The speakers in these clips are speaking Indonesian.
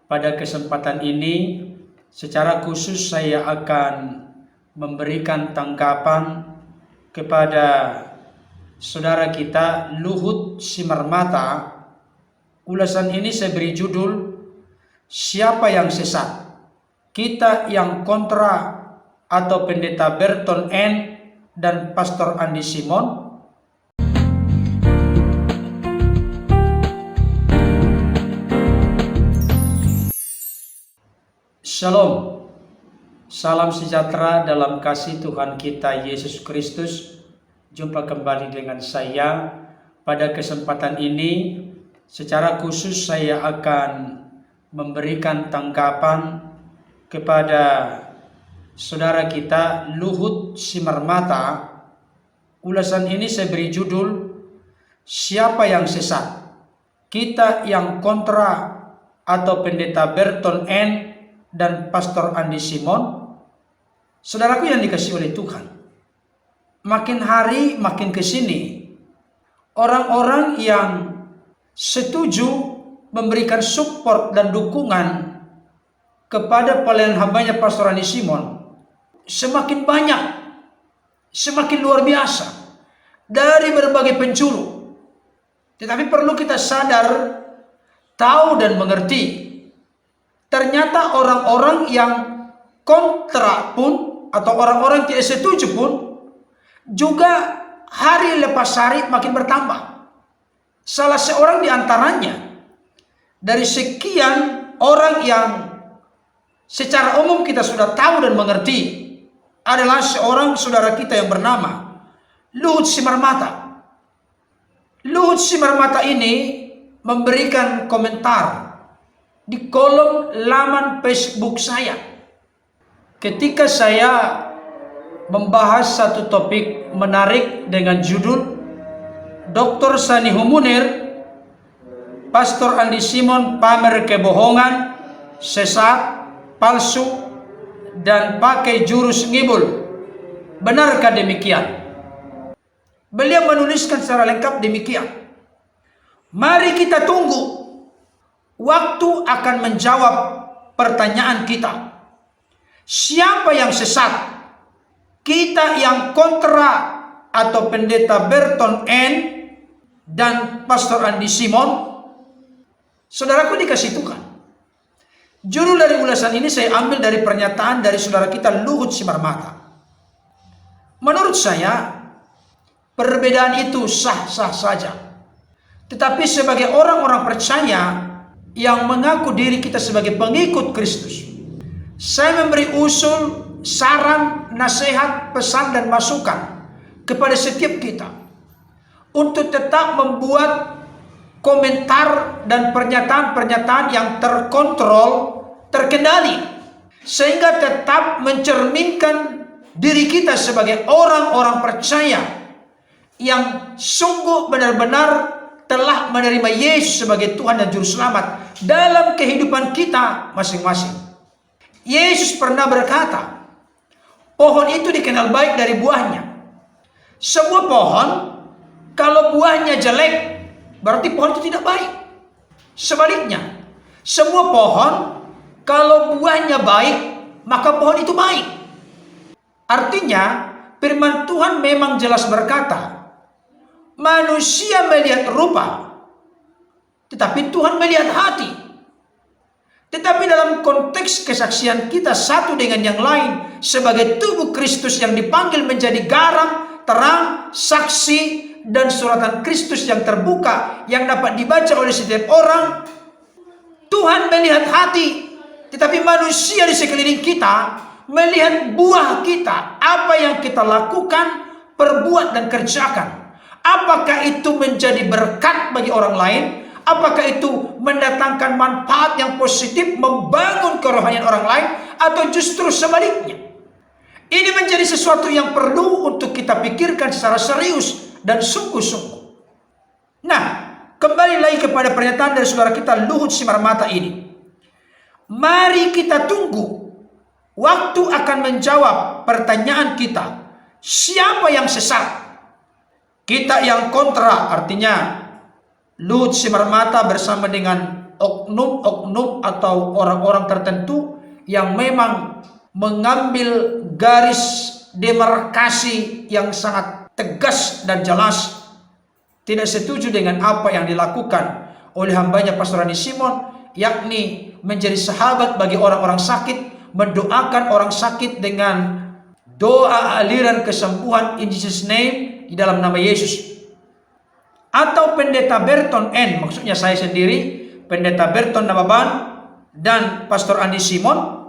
Pada kesempatan ini, secara khusus saya akan memberikan tanggapan kepada saudara kita Luhut Simarmata. Ulasan ini saya beri judul, Siapa yang Sesat? Kita yang Kontra atau Pendeta Berton N. dan Pastor Andi Simon? Shalom, salam sejahtera dalam kasih Tuhan kita Yesus Kristus. Jumpa kembali dengan saya. Pada kesempatan ini, secara khusus saya akan memberikan tanggapan kepada saudara kita Luhut Simarmata. Ulasan ini saya beri judul, Siapa yang Sesat? Kita yang Kontra atau Pendeta Berton N. dan Pastor Andi Simon. Saudaraku yang dikasihi oleh Tuhan, makin hari makin ke sini orang-orang yang setuju memberikan support dan dukungan kepada pelayanan hambanya Pastor Andi Simon semakin banyak, semakin luar biasa dari berbagai penjuru. Tetapi perlu kita sadar, tahu dan mengerti, ternyata orang-orang yang kontra pun atau orang-orang yang tidak setuju pun juga hari lepas hari makin bertambah. Salah seorang di antaranya dari sekian orang yang secara umum kita sudah tahu dan mengerti adalah seorang saudara kita yang bernama Luhut Simarmata. Luhut Simarmata ini memberikan komentar di kolom laman Facebook saya ketika saya membahas satu topik menarik dengan judul Dr. Sanihu Munir, Pastor Andi Simon pamer kebohongan, sesat, palsu, dan pakai jurus ngibul. Benarkah demikian? Beliau menuliskan secara lengkap demikian. Mari kita tunggu. Waktu akan menjawab pertanyaan kita. Siapa yang sesat? Kita yang kontra atau Pendeta Berton N. dan Pastor Andi Simon? Saudaraku dikasih Tuhan, judul dari ulasan ini saya ambil dari pernyataan dari saudara kita Luhut Simarmata. Menurut saya, perbedaan itu sah-sah saja. Tetapi sebagai orang-orang percaya yang mengaku diri kita sebagai pengikut Kristus, saya memberi usul, saran, nasihat, pesan, dan masukan kepada setiap kita untuk tetap membuat komentar dan pernyataan-pernyataan yang terkontrol, terkendali, sehingga tetap mencerminkan diri kita sebagai orang-orang percaya yang sungguh benar-benar telah menerima Yesus sebagai Tuhan dan Juru Selamat dalam kehidupan kita masing-masing. Yesus pernah berkata, pohon itu dikenal baik dari buahnya. Sebuah pohon, kalau buahnya jelek, berarti pohon itu tidak baik. Sebaliknya, sebuah pohon, kalau buahnya baik, maka pohon itu baik. Artinya, firman Tuhan memang jelas berkata, manusia melihat rupa, tetapi Tuhan melihat hati. Tetapi dalam konteks kesaksian kita satu dengan yang lain sebagai tubuh Kristus yang dipanggil menjadi garam, terang, saksi, dan suratan Kristus yang terbuka yang dapat dibaca oleh setiap orang, Tuhan melihat hati. Tetapi manusia di sekeliling kita melihat buah kita, apa yang kita lakukan, perbuat, dan kerjakan. Apakah itu menjadi berkat bagi orang lain? Apakah itu mendatangkan manfaat yang positif, membangun kerohanian orang lain? Atau justru sebaliknya? Ini menjadi sesuatu yang perlu untuk kita pikirkan secara serius dan sungguh-sungguh. Nah, kembali lagi kepada pernyataan dari saudara kita Luhut Simarmata ini. Mari kita tunggu. Waktu akan menjawab pertanyaan kita. Siapa yang sesat? Kita yang kontra, artinya Luhut Simarmata bersama dengan oknum-oknum atau orang-orang tertentu yang memang mengambil garis demarkasi yang sangat tegas dan jelas, tidak setuju dengan apa yang dilakukan oleh hambanya Pastor Andi Simon, yakni menjadi sahabat bagi orang-orang sakit, mendoakan orang sakit dengan doa aliran kesembuhan in Jesus name, di dalam nama Yesus. Atau Pendeta Berton N, maksudnya saya sendiri, Pendeta Berton Nababan dan Pastor Andi Simon.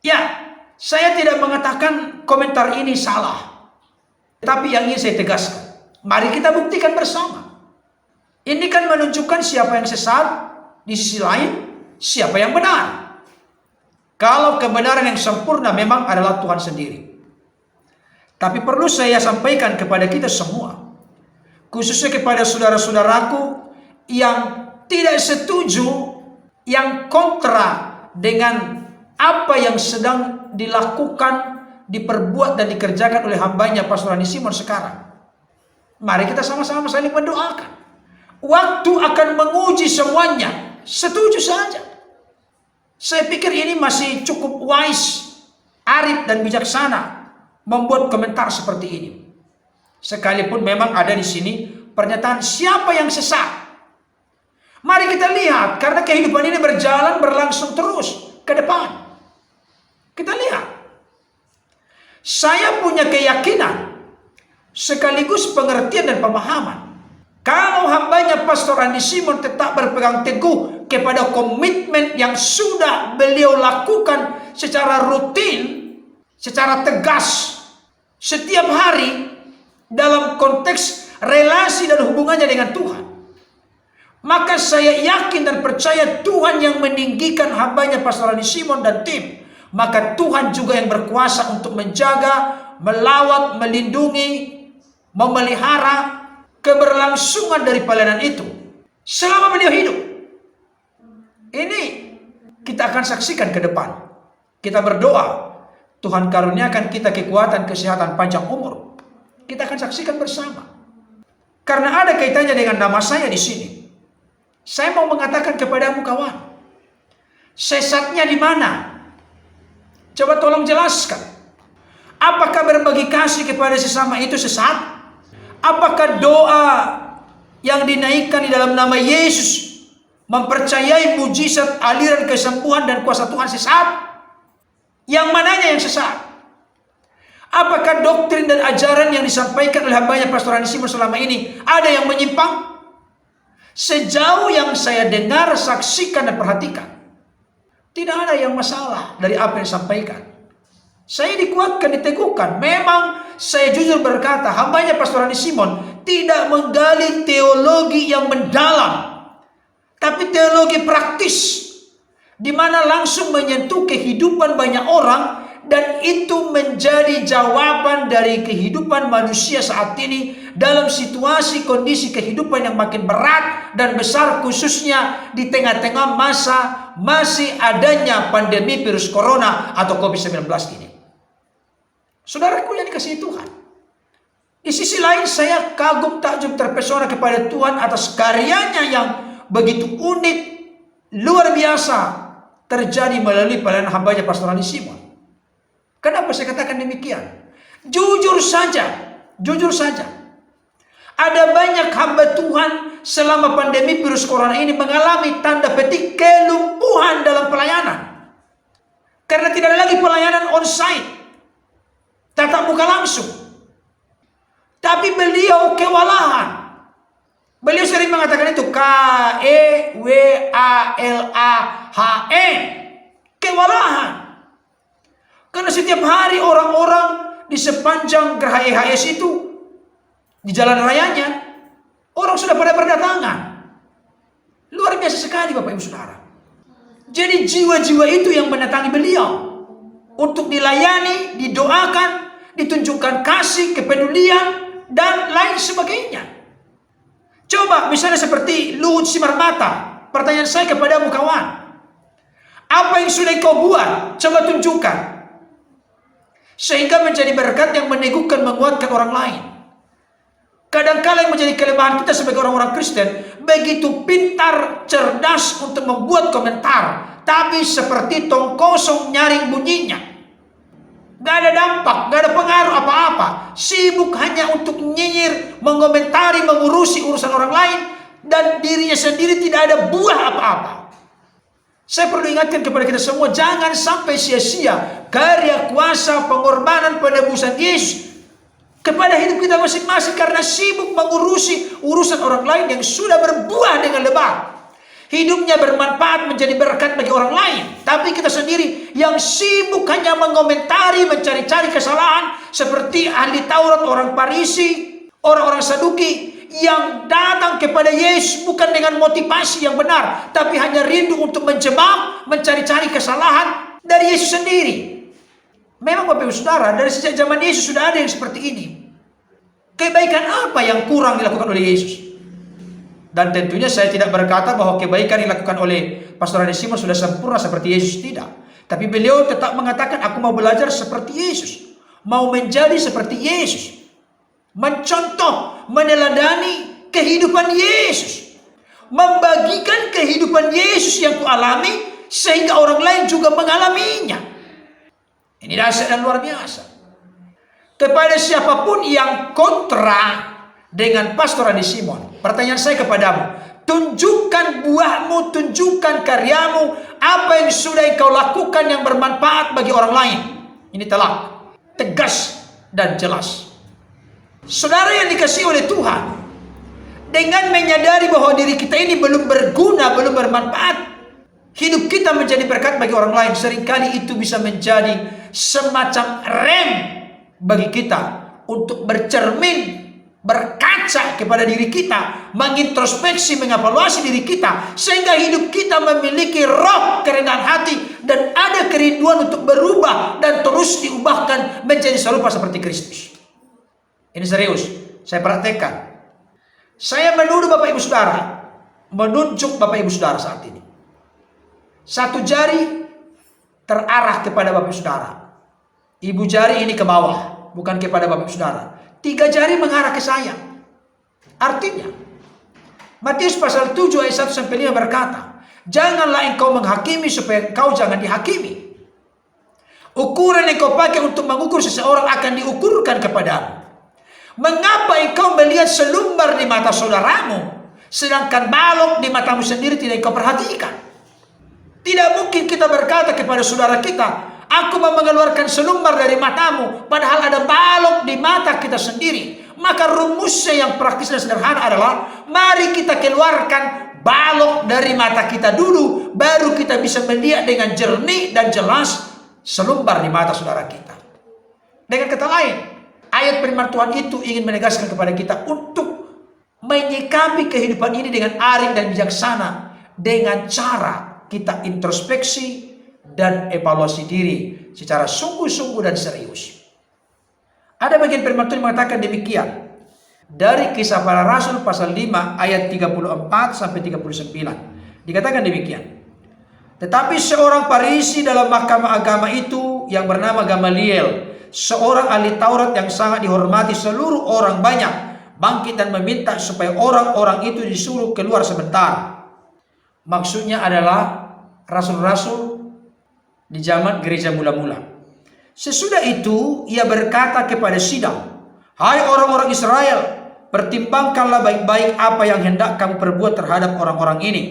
Ya, saya tidak mengatakan komentar ini salah, tapi yang ingin saya tegaskan, mari kita buktikan bersama. Ini kan menunjukkan siapa yang sesat, di sisi lain siapa yang benar. Kalau kebenaran yang sempurna memang adalah Tuhan sendiri. Tapi perlu saya sampaikan kepada kita semua, khususnya kepada saudara-saudaraku yang tidak setuju, yang kontra dengan apa yang sedang dilakukan, diperbuat dan dikerjakan oleh hambanya Pastor Andi Simon sekarang. Mari kita sama-sama saling mendoakan. Waktu akan menguji semuanya. Setuju saja. Saya pikir ini masih cukup wise, arif dan bijaksana membuat komentar seperti ini. Sekalipun memang ada di sini pernyataan siapa yang sesat. Mari kita lihat, karena kehidupan ini berlangsung terus ke depan. Kita lihat. Saya punya keyakinan sekaligus pengertian dan pemahaman. Kalau hambanya Pastor Andi Simon tetap berpegang teguh kepada komitmen yang sudah beliau lakukan secara rutin, secara tegas, setiap hari dalam konteks relasi dan hubungannya dengan Tuhan, maka saya yakin dan percaya Tuhan yang meninggikan hambanya Pastor Andi Simon dan tim, maka Tuhan juga yang berkuasa untuk menjaga, melawat, melindungi, memelihara keberlangsungan dari pelayanan itu selama beliau hidup. Ini kita akan saksikan ke depan. Kita berdoa Tuhan karuniakan kita kekuatan, kesehatan, panjang umur. Kita akan saksikan bersama. Karena ada kaitannya dengan nama saya di sini. Saya mau mengatakan kepadamu kawan, sesatnya di mana? Coba tolong jelaskan. Apakah berbagi kasih kepada sesama itu sesat? Apakah doa yang dinaikkan di dalam nama Yesus mempercayai mujizat, aliran kesembuhan dan kuasa Tuhan sesat? Yang mananya yang sesat? Apakah doktrin dan ajaran yang disampaikan oleh hambanya Pastor Andi Simon selama ini ada yang menyimpang? Sejauh yang saya dengar, saksikan dan perhatikan, tidak ada yang masalah dari apa yang disampaikan. Saya dikuatkan, diteguhkan. Memang saya jujur berkata, hambanya Pastor Andi Simon tidak menggali teologi yang mendalam, tapi teologi praktis, di mana langsung menyentuh kehidupan banyak orang, dan itu menjadi jawaban dari kehidupan manusia saat ini dalam situasi kondisi kehidupan yang makin berat dan besar, khususnya di tengah-tengah masa masih adanya pandemi virus corona atau COVID-19 ini. Saudaraku yang dikasihi Tuhan, di sisi lain saya kagum, takjub, terpesona kepada Tuhan atas karyanya yang begitu unik, luar biasa terjadi melalui pelayanan hambanya Pastor Andi Simon. Kenapa saya katakan demikian? Jujur saja, ada banyak hamba Tuhan selama pandemi virus corona ini mengalami tanda petik kelumpuhan dalam pelayanan. Karena tidak ada lagi pelayanan onsite, tatap muka langsung. Tapi beliau kewalahan. Beliau sering mengatakan itu KEWALAHN. Kewalahan. Karena setiap hari orang-orang di sepanjang Geraha EHS itu, di jalan rayanya, orang sudah pada berdatangan. Luar biasa sekali Bapak Ibu Saudara. Jadi jiwa-jiwa itu yang mendatangi beliau untuk dilayani, didoakan, ditunjukkan kasih, kepedulian, dan lain sebagainya. Coba misalnya seperti Luhut Simarmata. Pertanyaan saya kepadamu kawan, apa yang sudah kau buat? Coba tunjukkan. Sehingga menjadi berkat yang meneguhkan, menguatkan orang lain. Kadang-kala yang menjadi kelemahan kita sebagai orang-orang Kristen, begitu pintar, cerdas untuk membuat komentar, tapi seperti tong kosong nyaring bunyinya. Gak ada dampak, gak ada pengaruh apa-apa. Sibuk hanya untuk nyinyir, mengomentari, mengurusi urusan orang lain, dan dirinya sendiri tidak ada buah apa-apa. Saya perlu ingatkan kepada kita semua, jangan sampai sia-sia karya kuasa pengorbanan penebusan Yesus kepada hidup kita masing-masing karena sibuk mengurusi urusan orang lain yang sudah berbuah dengan lebat. Hidupnya bermanfaat menjadi berkat bagi orang lain, tapi kita sendiri yang sibuk hanya mengomentari, mencari-cari kesalahan seperti ahli Taurat, orang Farisi, orang-orang Saduki yang datang kepada Yesus bukan dengan motivasi yang benar, tapi hanya rindu untuk menjebak, mencari-cari kesalahan dari Yesus sendiri. Memang Bapak Ibu Saudara, dari sejak zaman Yesus sudah ada yang seperti ini. Kebaikan apa yang kurang dilakukan oleh Yesus? Dan tentunya saya tidak berkata bahwa kebaikan yang dilakukan oleh Pastor Adi Simon sudah sempurna seperti Yesus, tidak. Tapi beliau tetap mengatakan, aku mau belajar seperti Yesus, mau menjadi seperti Yesus, mencontoh, meneladani kehidupan Yesus, membagikan kehidupan Yesus yang kualami sehingga orang lain juga mengalaminya. Ini dahsyat dan luar biasa. Kepada siapapun yang kontra dengan Pastor Adi Simon, pertanyaan saya kepadamu, tunjukkan buahmu, tunjukkan karyamu, apa yang sudah engkau lakukan yang bermanfaat bagi orang lain. Ini telak, tegas dan jelas. Saudara yang dikasihi oleh Tuhan, dengan menyadari bahwa diri kita ini belum berguna, belum bermanfaat, hidup kita menjadi berkat bagi orang lain, seringkali itu bisa menjadi semacam rem bagi kita untuk bercermin, berkaca kepada diri kita, mengintrospeksi, mengevaluasi diri kita, sehingga hidup kita memiliki roh kerendahan hati dan ada kerinduan untuk berubah dan terus diubahkan menjadi serupa seperti Kristus. Ini serius, saya praktekkan. Saya menuduh Bapak Ibu Saudara, menunjuk Bapak Ibu Saudara saat ini. Satu jari terarah kepada Bapak Ibu Saudara. Ibu jari ini ke bawah, bukan kepada Bapak Ibu Saudara. 3 jari mengarah ke saya. Artinya, Matius pasal 7 ayat 1-5 berkata, janganlah engkau menghakimi supaya engkau jangan dihakimi. Ukuran yang kau pakai untuk mengukur seseorang akan diukurkan kepadamu. Mengapa engkau melihat selumbar di mata saudaramu, sedangkan balok di matamu sendiri tidak engkau perhatikan? Tidak mungkin kita berkata kepada saudara kita, aku mau mengeluarkan selumbar dari matamu, padahal ada balok di mata kita sendiri. Maka rumusnya yang praktis dan sederhana adalah, mari kita keluarkan balok dari mata kita dulu, baru kita bisa melihat dengan jernih dan jelas selumbar di mata saudara kita. Dengan kata lain, ayat firman Tuhan itu ingin menegaskan kepada kita untuk menyikapi kehidupan ini dengan arif dan bijaksana, dengan cara kita introspeksi dan evaluasi diri secara sungguh-sungguh dan serius. Ada bagian firman Tuhan mengatakan demikian dari Kisah Para Rasul pasal 5 ayat 34-39. Dikatakan demikian. Tetapi seorang Farisi dalam mahkamah agama itu yang bernama Gamaliel, seorang ahli Taurat yang sangat dihormati seluruh orang banyak, bangkit dan meminta supaya orang-orang itu disuruh keluar sebentar. Maksudnya adalah rasul-rasul di zaman gereja mula-mula. Sesudah itu ia berkata kepada sidang, hai orang-orang Israel, pertimbangkanlah baik-baik apa yang hendak kamu perbuat terhadap orang-orang ini.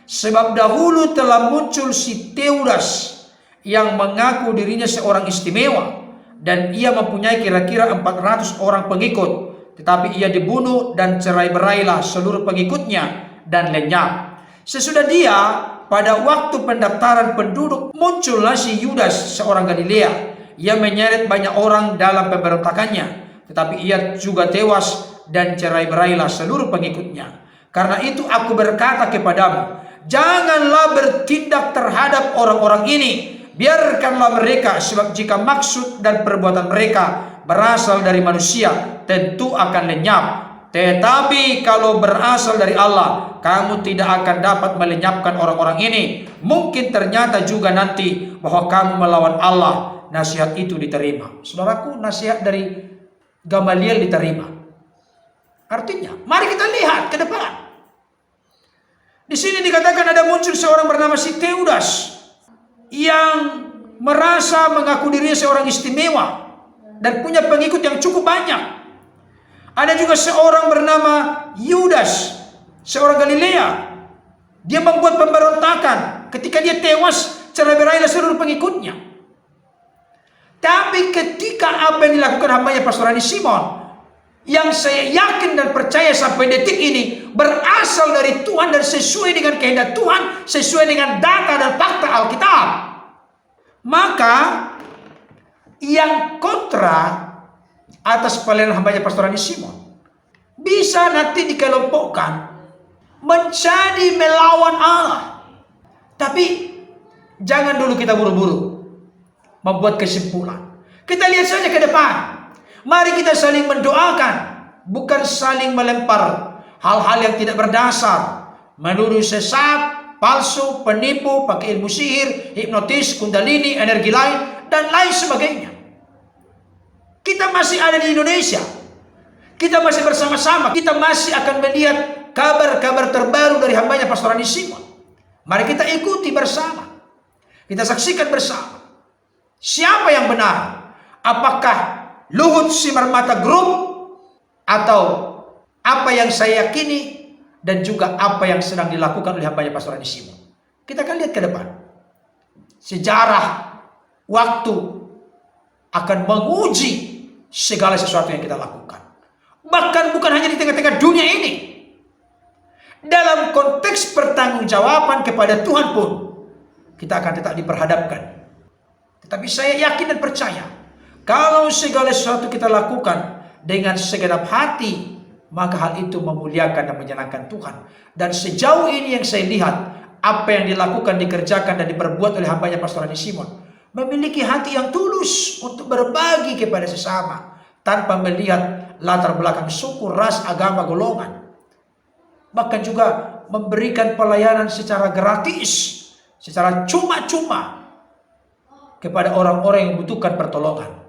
Sebab dahulu telah muncul si Teudas yang mengaku dirinya seorang istimewa, dan ia mempunyai kira-kira 400 orang pengikut, tetapi ia dibunuh dan cerai-berailah seluruh pengikutnya dan lenyap. Sesudah dia, pada waktu pendaftaran penduduk, muncullah si Yudas seorang Galilea. Ia menyeret banyak orang dalam pemberontakannya, tetapi ia juga tewas dan cerai-berailah seluruh pengikutnya. Karena itu aku berkata kepadamu, janganlah bertindak terhadap orang-orang ini. Biarkanlah mereka, sebab jika maksud dan perbuatan mereka berasal dari manusia, tentu akan lenyap. Tetapi kalau berasal dari Allah, kamu tidak akan dapat melenyapkan orang-orang ini. Mungkin ternyata juga nanti bahwa kamu melawan Allah, nasihat itu diterima. Saudaraku, nasihat dari Gamaliel diterima. Artinya, mari kita lihat ke depan. Di sini dikatakan ada muncul seorang bernama si Teudas yang merasa mengaku dirinya seorang istimewa dan punya pengikut yang cukup banyak. Ada juga seorang bernama Yudas, seorang Galilea. Dia membuat pemberontakan. Ketika dia tewas, cerai berailah seluruh pengikutnya. Tapi ketika apa yang dilakukan hambanya Pastor Adi Simon, yang saya yakin dan percaya sampai detik ini berasal dari Tuhan dan sesuai dengan kehendak Tuhan, sesuai dengan data dan fakta Alkitab, maka yang kontra atas pelayanan hambanya Pastor Adi Simon bisa nanti dikelompokkan menjadi melawan Allah. Tapi jangan dulu kita buru-buru membuat kesimpulan. Kita lihat saja ke depan. Mari kita saling mendoakan, bukan saling melempar hal-hal yang tidak berdasar, menuduh sesat, palsu, penipu, pakai ilmu sihir, hipnotis, kundalini, energi lain, dan lain sebagainya. Kita masih ada di Indonesia. Kita masih bersama-sama. Kita masih akan melihat kabar-kabar terbaru dari hambanya Pastor Adi Simon. Mari kita ikuti bersama. Kita saksikan bersama. Siapa yang benar? Apakah Luhut Simarmata Group atau apa yang saya yakini dan juga apa yang sedang dilakukan oleh hambanya Pastor Adi Simon? Kita akan lihat ke depan. Sejarah, waktu akan menguji segala sesuatu yang kita lakukan. Bahkan bukan hanya di tengah-tengah dunia ini. Dalam konteks pertanggungjawaban kepada Tuhan pun kita akan tetap diperhadapkan. Tetapi saya yakin dan percaya, kalau segala sesuatu kita lakukan dengan segenap hati, maka hal itu memuliakan dan menyenangkan Tuhan. Dan sejauh ini yang saya lihat, apa yang dilakukan, dikerjakan, dan diperbuat oleh hambanya Pastor Adi Simon, memiliki hati yang tulus untuk berbagi kepada sesama, tanpa melihat latar belakang suku, ras, agama, golongan. Bahkan juga memberikan pelayanan secara gratis, secara cuma-cuma kepada orang-orang yang membutuhkan pertolongan.